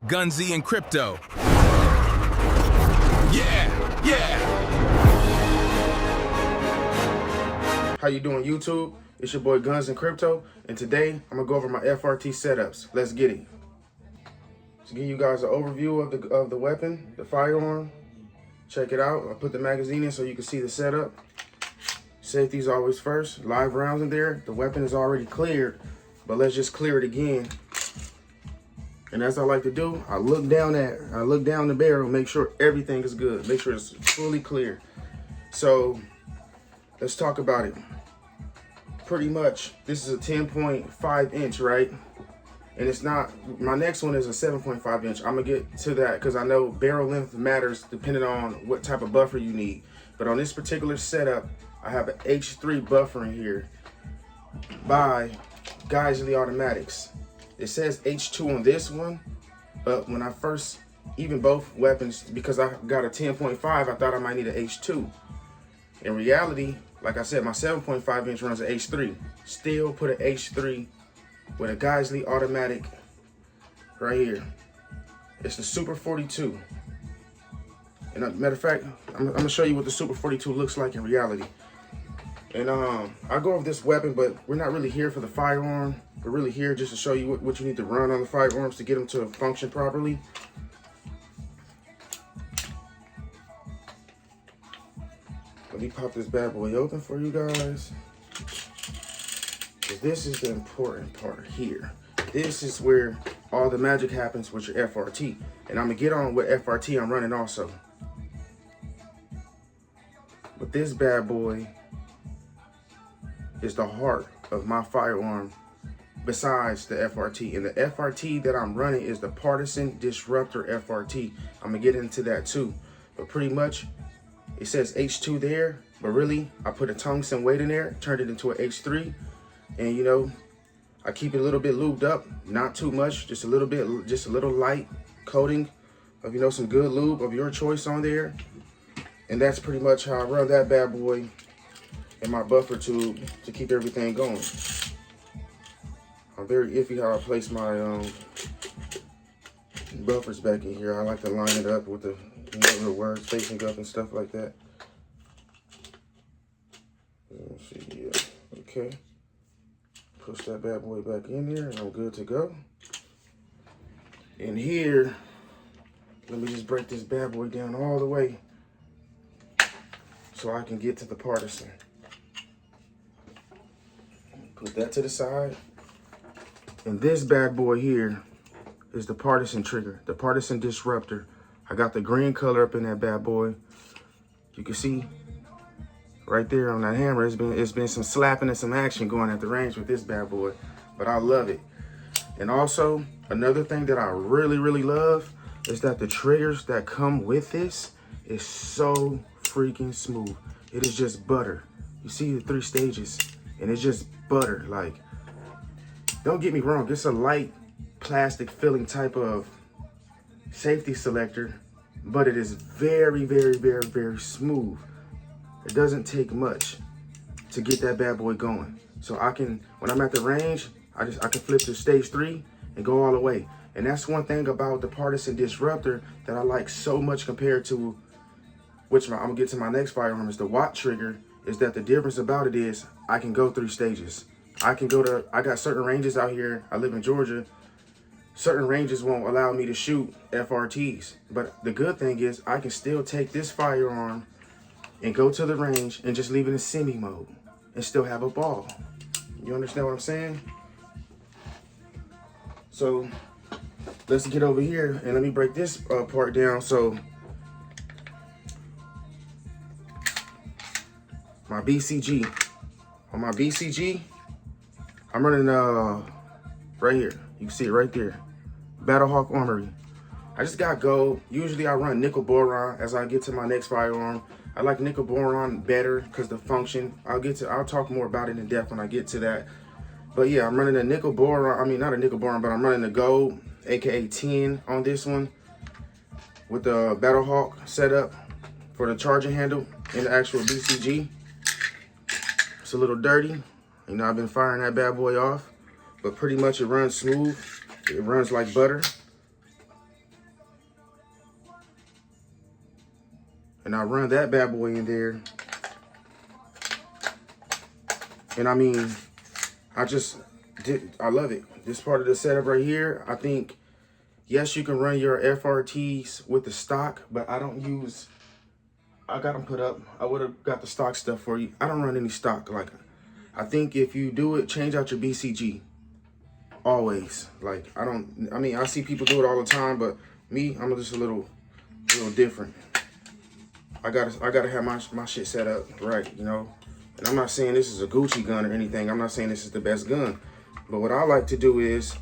Gunzy and Crypto. Yeah! How you doing, YouTube? It's your boy Guns and Crypto, and today I'm gonna go over my FRT setups. Let's get it. To give you guys an overview of the weapon, the firearm. Check it out. I put the magazine in so you can see the setup. Safety's always first. Live rounds in there. The weapon is already cleared, but let's just clear it again. And as I like to do, I look down the barrel, make sure everything is good, make sure it's fully clear. So let's talk about it. Pretty much, this is a 10.5 inch, right? And it's not, my next one is a 7.5 inch. I'm gonna get to that because I know barrel length matters depending on what type of buffer you need. But on this particular setup, I have an H3 buffering here by Geisley Automatics. It says H2 on this one, but when I first, even both weapons, because I got a 10.5, I thought I might need an H2. In reality, like I said, my 7.5 inch runs an H3. Still put an H3 with a Geisley automatic right here. It's the Super 42. And matter of fact, I'm gonna show you what the Super 42 looks like in reality. And I'll go over this weapon, but we're not really here for the firearm. We're really here just to show you what you need to run on the firearms to get them to function properly. Let me pop this bad boy open for you guys. Because this is the important part here. This is where all the magic happens with your FRT. And I'm gonna get on what FRT I'm running also. But this bad boy is the heart of my firearm besides the FRT. And the FRT that I'm running is the Partisan Disruptor FRT. I'm gonna get into that too. But pretty much, it says H2 there, but really, I put a tungsten weight in there, turned it into an H3. And you know, I keep it a little bit lubed up, not too much, just a little bit, just a little light coating of, you know, some good lube of your choice on there. And that's pretty much how I run that bad boy in my buffer tube to keep everything going. I'm very iffy how I place my buffers back in here. I like to line it up with the, you know, the words facing up and stuff like that. Let's see, yeah, okay. Push that bad boy back in there and I'm good to go. And here, let me just break this bad boy down all the way so I can get to the Partisan. Put that to the side. And this bad boy here is the Partisan trigger, the Partisan Disruptor. I got the green color up in that bad boy. You can see right there on that hammer, it's been some slapping and some action going at the range with this bad boy, but I love it. And also, another thing that I really, really love is that the triggers that come with this is so freaking smooth. It is just butter. You see the 3 stages, and it's just butter. Like, don't get me wrong, it's a light plastic filling type of safety selector, but it is very, very, very, very smooth. It doesn't take much to get that bad boy going. So I can, when I'm at the range, I can flip to stage 3 and go all the way. And that's one thing about the Partisan Disruptor that I like so much compared to, which I'm gonna get to my next firearm, is the Watt trigger, is that the difference about it is I can go 3 stages. I got certain ranges out here, I live in Georgia, certain ranges won't allow me to shoot FRTs. But the good thing is I can still take this firearm and go to the range and just leave it in semi mode and still have a ball. You understand what I'm saying? So let's get over here and let me break this part down. So my BCG, on my BCG, I'm running right here. You can see it right there. Battlehawk Armory. I just got gold. Usually I run nickel boron as I get to my next firearm. I like nickel boron better because the function. I'll talk more about it in depth when I get to that. But yeah, I'm running a nickel boron. I mean, not a nickel boron, but I'm running the gold, aka 10 on this one with the Battlehawk setup for the charging handle and the actual BCG. It's a little dirty. You know, I've been firing that bad boy off, but pretty much it runs smooth. It runs like butter. and I run that bad boy in there. And I mean, I love it. This part of the setup right here, I think, yes, you can run your FRTs with the stock, but I don't use, I got them put up. I would have got the stock stuff for you. I don't run any stock. Like, I think if you do it, change out your BCG. Always. Like, I see people do it all the time, but me, I'm just a little different. I gotta have my shit set up right, you know. And I'm not saying this is a Gucci gun or anything. I'm not saying this is the best gun. But what I like to do is,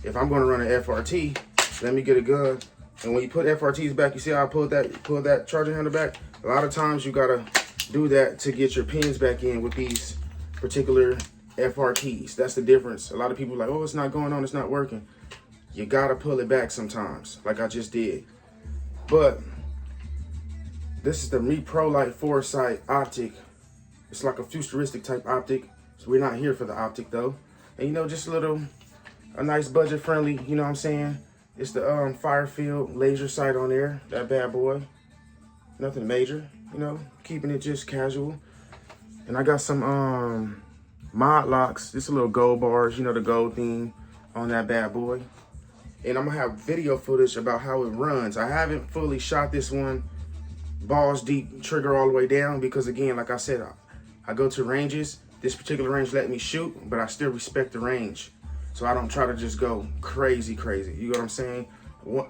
if I'm gonna run an FRT, let me get a gun. And when you put FRTs back, you see how I pulled that charger handle back? A lot of times you gotta do that to get your pins back in with these particular FRTs. That's the difference. A lot of people are like, oh, it's not going on, it's not working. You gotta pull it back sometimes, like I just did. But this is the ProLite Foresight optic. It's like a futuristic type optic. So we're not here for the optic though. And you know, just a nice budget friendly, you know what I'm saying? It's the Firefield laser sight on there, that bad boy. Nothing major, you know, keeping it just casual. And I got some mod locks, just a little gold bars, you know, the gold theme on that bad boy. And I'm gonna have video footage about how it runs. I haven't fully shot this one balls deep, trigger all the way down, because again, like I said, I go to ranges. This particular range let me shoot, but I still respect the range. So I don't try to just go crazy. You know what I'm saying?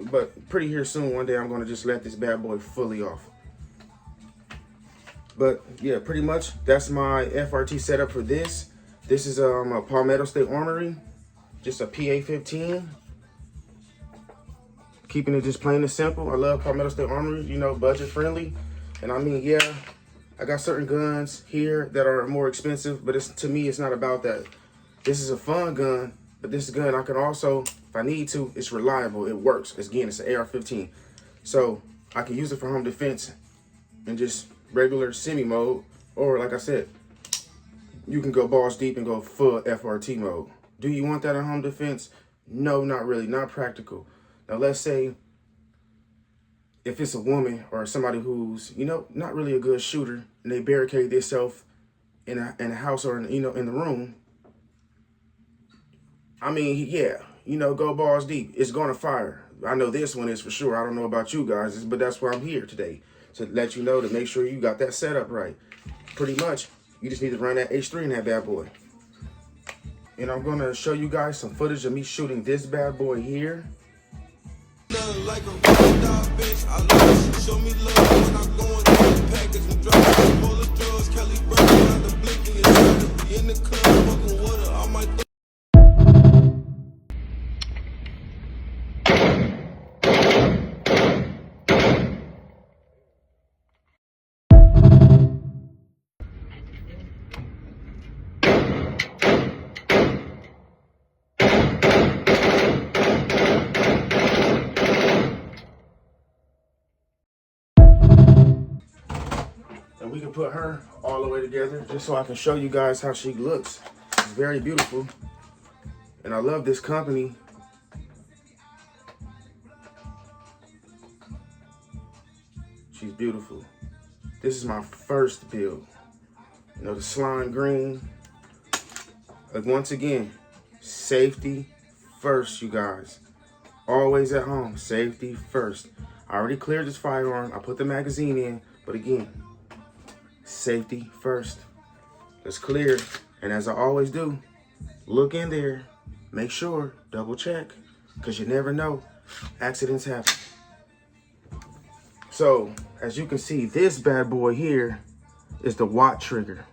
But pretty here soon, one day I'm gonna just let this bad boy fully off. But yeah, pretty much that's my FRT setup for this. This is a Palmetto State Armory, just a PA-15. Keeping it just plain and simple. I love Palmetto State Armory, you know, budget friendly. And I mean, yeah, I got certain guns here that are more expensive, but to me, it's not about that. This is a fun gun, but this gun I can also, if I need to, it's reliable, it works. Again, it's an AR-15. So I can use it for home defense in just regular semi mode, or like I said, you can go balls deep and go full FRT mode. Do you want that in home defense? No, not really, not practical. Now let's say if it's a woman or somebody who's, you know, not really a good shooter, and they barricade themselves in a house or in the room. I mean, yeah, you know, go balls deep. It's gonna fire. I know this one is for sure. I don't know about you guys, but that's why I'm here today, to let you know, to make sure you got that set up right. Pretty much, you just need to run that H3 in that bad boy. And I'm gonna show you guys some footage of me shooting this bad boy here. Like a rockstar bitch, I love you. Show me love when I go into the package and drop it. Full of drugs, Kelly Burton, out the blinking and trying be in the club, fucking water. I might. And we can put her all the way together just so I can show you guys how she looks. She's very beautiful. And I love this company. She's beautiful. This is my first build. You know, the slime green. Like, once again, safety first, you guys. Always at home, safety first. I already cleared this firearm. I put the magazine in, but again, safety first. Let's clear. And as I always do, look in there, make sure, double check, because you never know, accidents happen. So as you can see, this bad boy here is the Watt trigger.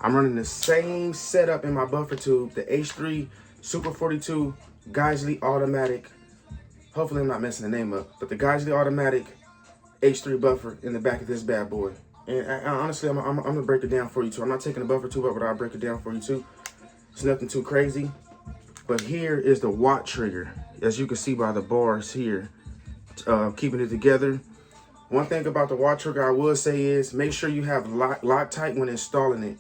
I'm running the same setup in my buffer tube, the H3 Super 42 Geisley automatic. Hopefully I'm not messing the name up, but the Geisley automatic H3 buffer in the back of this bad boy. And honestly, I'm gonna break it down for you too. I'm not taking the buffer tube up, but I'll break it down for you too. It's nothing too crazy. But here is the Watt trigger, as you can see by the bars here, keeping it together. One thing about the Watt trigger I will say is, make sure you have Loctite when installing it.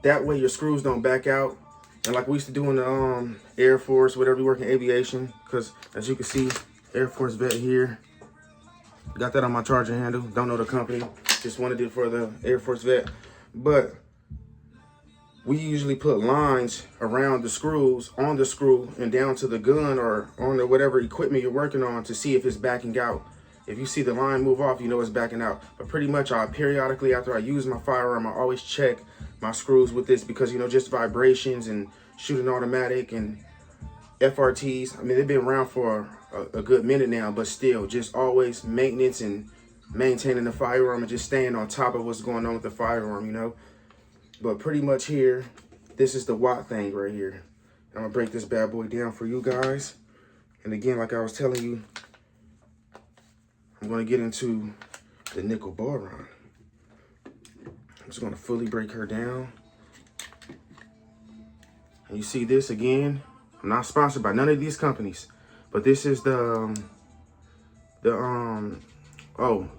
That way your screws don't back out. And like we used to do in the Air Force, whatever you work in aviation, because as you can see, Air Force vet here. Got that on my charger handle. Don't know the company. Just wanted it for the Air Force vet. But we usually put lines around the screws, on the screw, and down to the gun or on the whatever equipment you're working on to see if it's backing out. If you see the line move off, you know it's backing out. But pretty much I periodically, after I use my firearm, I always check my screws with this because, you know, just vibrations and shooting automatic and FRTs. I mean, they've been around for a good minute now, but still, just always maintenance and maintaining the firearm and just staying on top of what's going on with the firearm, you know. But pretty much here, this is the watt thing right here. I'm gonna break this bad boy down for you guys. And again, like I was telling you, I'm gonna get into the nickel boron. I'm just gonna fully break her down. And you see this again, I'm not sponsored by none of these companies, but this is the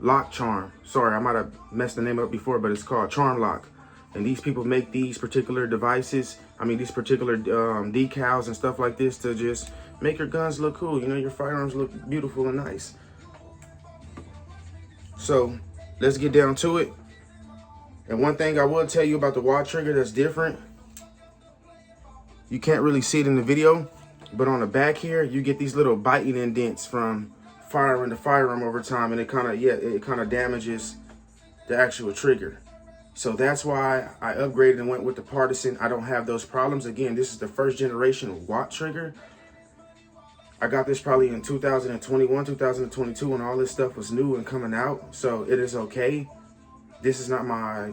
lock charm. Sorry, I might have messed the name up before, but it's called Charm Lock. And these people make these particular devices, I mean, these particular decals and stuff like this to just make your guns look cool. You know, your firearms look beautiful and nice. So let's get down to it. And one thing I will tell you about the wad trigger that's different, you can't really see it in the video, but on the back here, you get these little biting indents from firing the firearm over time, and it kind of damages the actual trigger. So that's why I upgraded and went with the Partisan. I don't have those problems. Again, this is the first generation watt trigger. I got this probably in 2021, 2022 when all this stuff was new and coming out. So it is okay. This is not my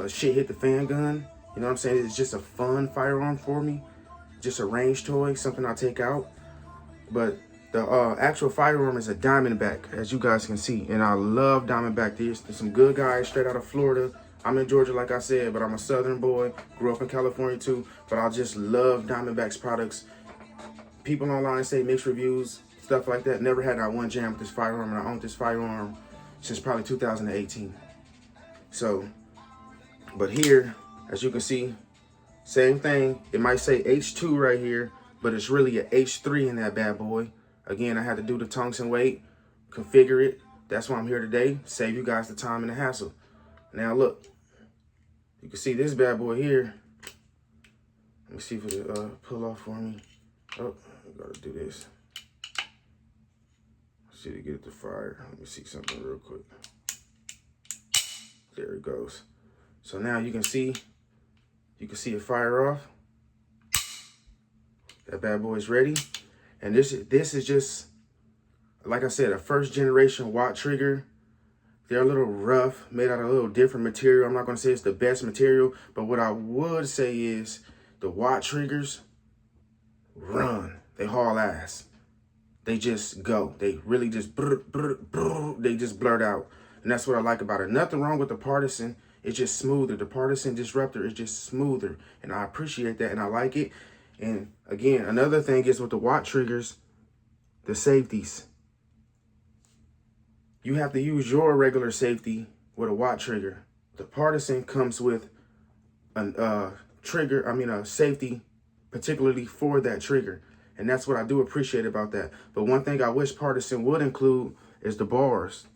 shit hit the fan gun. You know what I'm saying? It's just a fun firearm for me. Just a range toy, something I take out. But the actual firearm is a Diamondback, as you guys can see. And I love Diamondback. There's some good guys straight out of Florida. I'm in Georgia, like I said, but I'm a Southern boy. Grew up in California too. But I just love Diamondback's products. People online say mixed reviews, stuff like that. Never had that one jam with this firearm, and I owned this firearm since probably 2018. So, but here, as you can see, same thing. It might say H2 right here, but it's really a H3 in that bad boy. Again, I had to do the tungsten weight, configure it. That's why I'm here today. Save you guys the time and the hassle. Now look, you can see this bad boy here. Let me see if it'll pull off for me. Oh, I gotta do this. See to get it to fire. Let me see something real quick. There it goes. So now you can see it fire off. That bad boy is ready. And this is just, like I said, a first generation watt trigger. They're a little rough, made out of a little different material. I'm not gonna say it's the best material, but what I would say is the watt triggers run. They haul ass. They just go. They really just, they just blurt out. And that's what I like about it. Nothing wrong with the Partisan. It's just smoother. The Partisan Disruptor is just smoother. And I appreciate that and I like it. And again, another thing is with the watt triggers, the safeties. You have to use your regular safety with a watt trigger. The Partisan comes with a safety particularly for that trigger. And that's what I do appreciate about that. But one thing I wish Partisan would include is the bars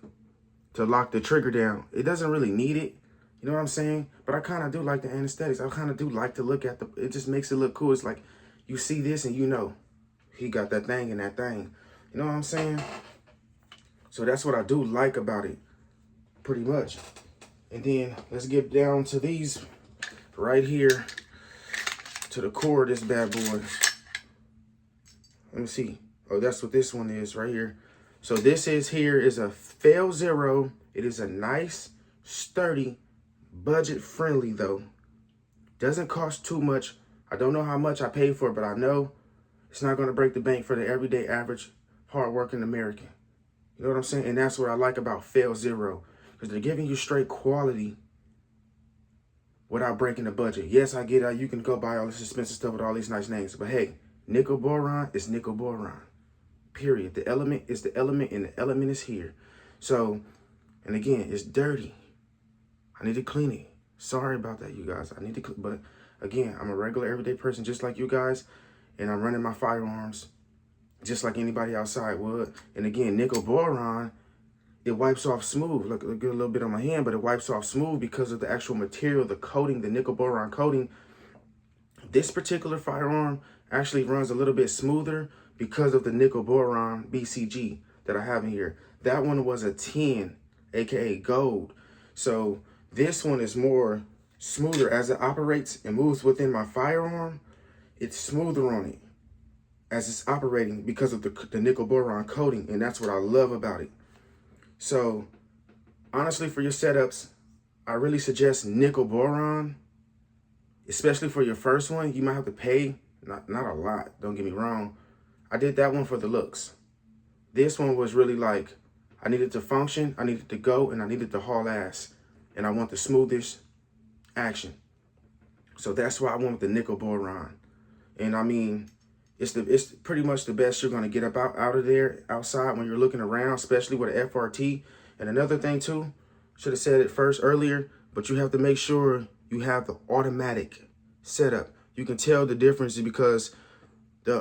to lock the trigger down. It doesn't really need it. You know what I'm saying? But I kind of do like the anesthetics. I kind of do like to look at it just makes it look cool. It's like you see this and you know he got that thing and that thing. You know what I'm saying? So that's what I do like about it, pretty much. And then let's get down to these right here, to the core of this bad boy. Let me see. Oh, that's what this one is right here. So this is a Fail Zero. It is a nice, sturdy, budget-friendly though. Doesn't cost too much. I don't know how much I paid for it, but I know it's not going to break the bank for the everyday, average, hard-working American. You know what I'm saying? And that's what I like about Fail Zero, because they're giving you straight quality without breaking the budget. Yes, I get it. You can go buy all this expensive stuff with all these nice names, but hey, nickel boron is nickel boron. Period. The element is the element, and the element is here. So, and again, it's dirty. I need to clean it. Sorry about that, you guys. I need to clean, but again, I'm a regular everyday person just like you guys, and I'm running my firearms just like anybody outside would. And again, nickel boron it wipes off smooth. Look a little bit on my hand, but it wipes off smooth because of the actual material, the coating, the nickel boron coating. This particular firearm actually runs a little bit smoother because of the nickel boron BCG that I have in here. That one was a 10, aka gold. So this one is more smoother as it operates and moves within my firearm. It's smoother on it as it's operating because of the nickel boron coating, and that's what I love about it. So honestly, for your setups, I really suggest nickel boron, especially for your first one. You might have to pay, not a lot, don't get me wrong. I did that one for the looks. This one was really like, I needed to function, I needed to go, and I needed to haul ass. And I want the smoothest action. So that's why I went with the nickel boron. And I mean, it's pretty much the best you're gonna get out of there outside when you're looking around, especially with an FRT. And another thing too, should have said it first earlier, but you have to make sure you have the automatic setup. You can tell the difference because the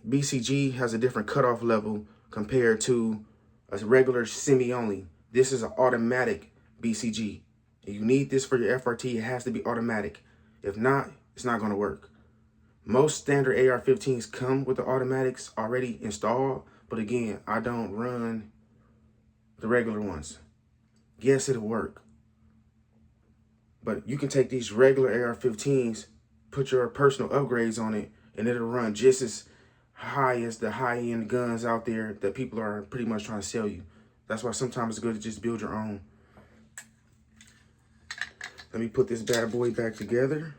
BCG has a different cutoff level compared to a regular semi-only. This is an automatic BCG. You need this for your FRT. It has to be automatic. If not, it's not going to work. Most standard AR-15s come with the automatics already installed, but again, I don't run the regular ones. Yes, it'll work, but you can take these regular AR-15s, put your personal upgrades on it, and it'll run just as high as the high-end guns out there that people are pretty much trying to sell you. That's why sometimes it's good to just build your own. Let me put this bad boy back together.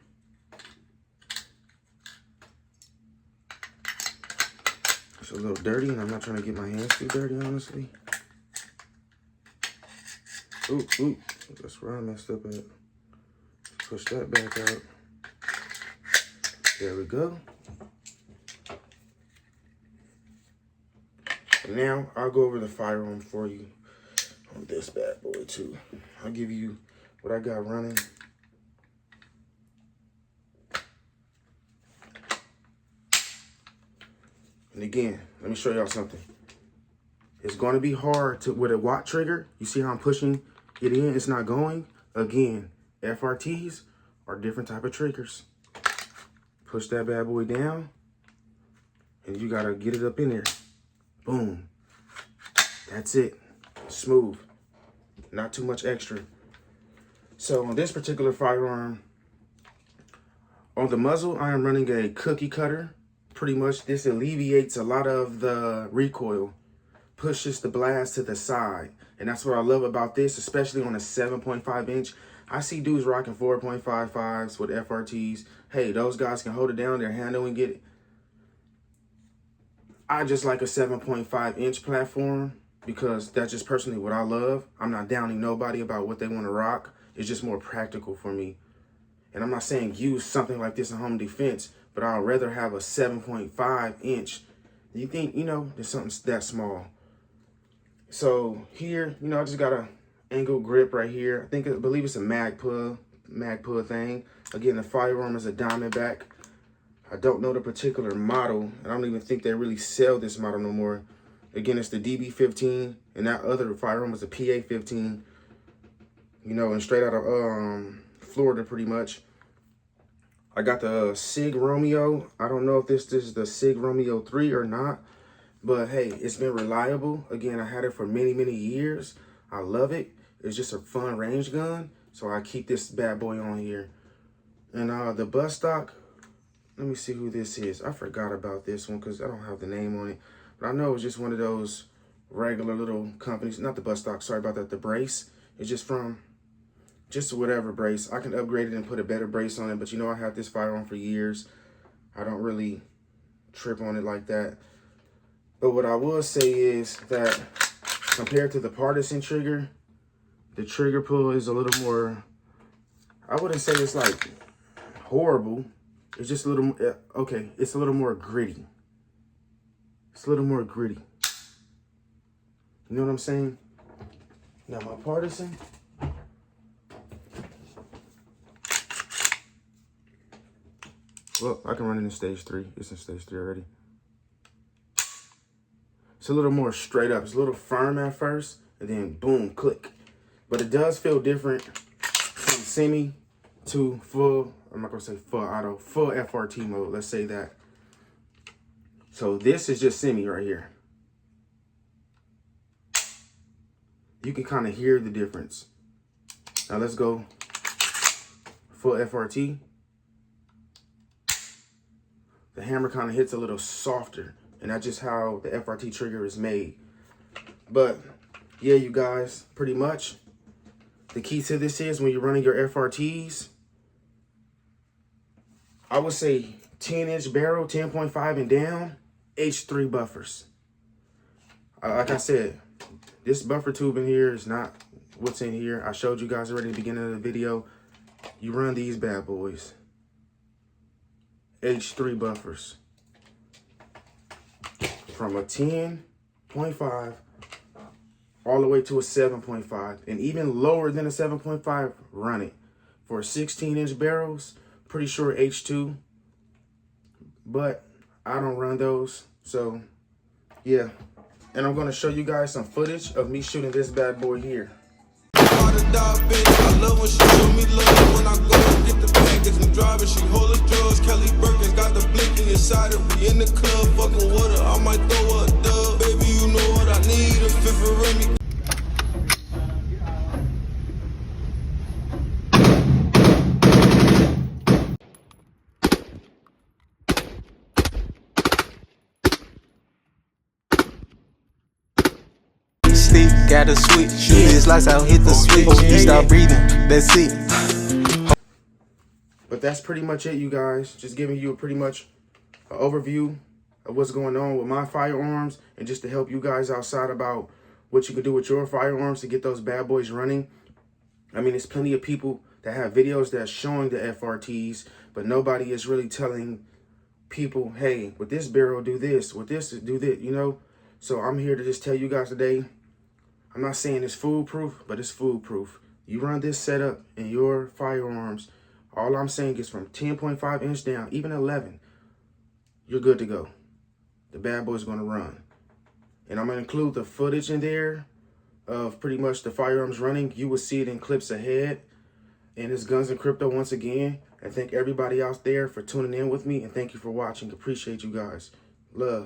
It's a little dirty, and I'm not trying to get my hands too dirty, honestly. Ooh, that's where I messed up at. Push that back out. There we go. And now I'll go over the firearm for you on this bad boy too. I'll give you what I got running. And again, let me show y'all something. It's going to be hard to, with a watt trigger, you see how I'm pushing it in, it's not going. Again, FRTs are different type of triggers. Push that bad boy down, and you gotta get it up in there. Boom. That's it. Smooth. Not too much extra. So on this particular firearm, on the muzzle, I am running a cookie cutter. Pretty much this alleviates a lot of the recoil, pushes the blast to the side. And that's what I love about this, especially on a 7.5 inch. I see dudes rocking 4.55s with FRTs. Hey, those guys can hold it down, their handle and get it. I just like a 7.5 inch platform because that's just personally what I love. I'm not downing nobody about what they want to rock. It's just more practical for me. And I'm not saying use something like this in home defense, but I'd rather have a 7.5 inch. You think, than something that small. So here, I just got a angle grip right here. I believe it's a Magpul thing. Again, the firearm is a Diamondback. I don't know the particular model. I don't even think they really sell this model no more. Again, it's the DB15, and that other firearm was a PA15. And straight out of Florida, pretty much. I got the Sig Romeo. I don't know if this is the Sig Romeo 3 or not, but hey, it's been reliable. Again, I had it for many, many years. I love it. It's just a fun range gun, so I keep this bad boy on here. And the bust stock, let me see who this is. I forgot about this one because I don't have the name on it, but I know it's just one of those regular little companies. Not the bust stock, sorry about that. The brace is just from whatever brace. I can upgrade it and put a better brace on it, but I had this firearm for years. I don't really trip on it like that. But what I will say is that compared to the partisan trigger, the trigger pull is a little more, I wouldn't say it's like horrible. It's just a little, okay, it's a little more gritty. It's a little more gritty. You know what I'm saying? Now my partisan, well, I can run it in stage 3. It's in stage 3 already. It's a little more straight up. It's a little firm at first, and then boom, click. But it does feel different from semi to full. I'm not gonna say full auto, full FRT mode. Let's say that. So this is just semi right here. You can kind of hear the difference. Now let's go full FRT. The hammer kind of hits a little softer, and that's just how the FRT trigger is made. But yeah, you guys, pretty much the key to this is when you're running your FRTs, I would say 10-inch barrel, 10.5 and down, H3 buffers. Like I said, this buffer tube in here is not what's in here. I showed you guys already at the beginning of the video. You run these bad boys, H3 buffers, from a 10.5 all the way to a 7.5, and even lower than a 7.5, run it. For 16-inch barrels, pretty sure H2, but I don't run those, so yeah. And I'm gonna show you guys some footage of me shooting this bad boy here. I love when she show me love. When I go and get the package, I'm driving, she hold the drugs. Kelly Birkins got the blinking inside her. We in the club, fucking with her. I might throw her a dub. Baby, you know what I need, a fifth of Remy. Got a switch, shoot his lights out, hit the switch. You stop breathing, that's it. But that's pretty much it, you guys. Just giving you pretty much an overview of what's going on with my firearms, and just to help you guys outside about what you can do with your firearms to get those bad boys running. I mean, there's plenty of people that have videos that's showing the FRTs, but nobody is really telling people, hey, with this barrel, do this, with this, do that, you know? So I'm here to just tell you guys today, I'm not saying it's foolproof, but it's foolproof. You run this setup in your firearms, all I'm saying is from 10.5 inch down, even 11, you're good to go. The bad boy's gonna run. And I'm gonna include the footage in there of pretty much the firearms running. You will see it in clips ahead. And it's Guns and Crypto once again. And thank everybody out there for tuning in with me. And thank you for watching. Appreciate you guys. Love.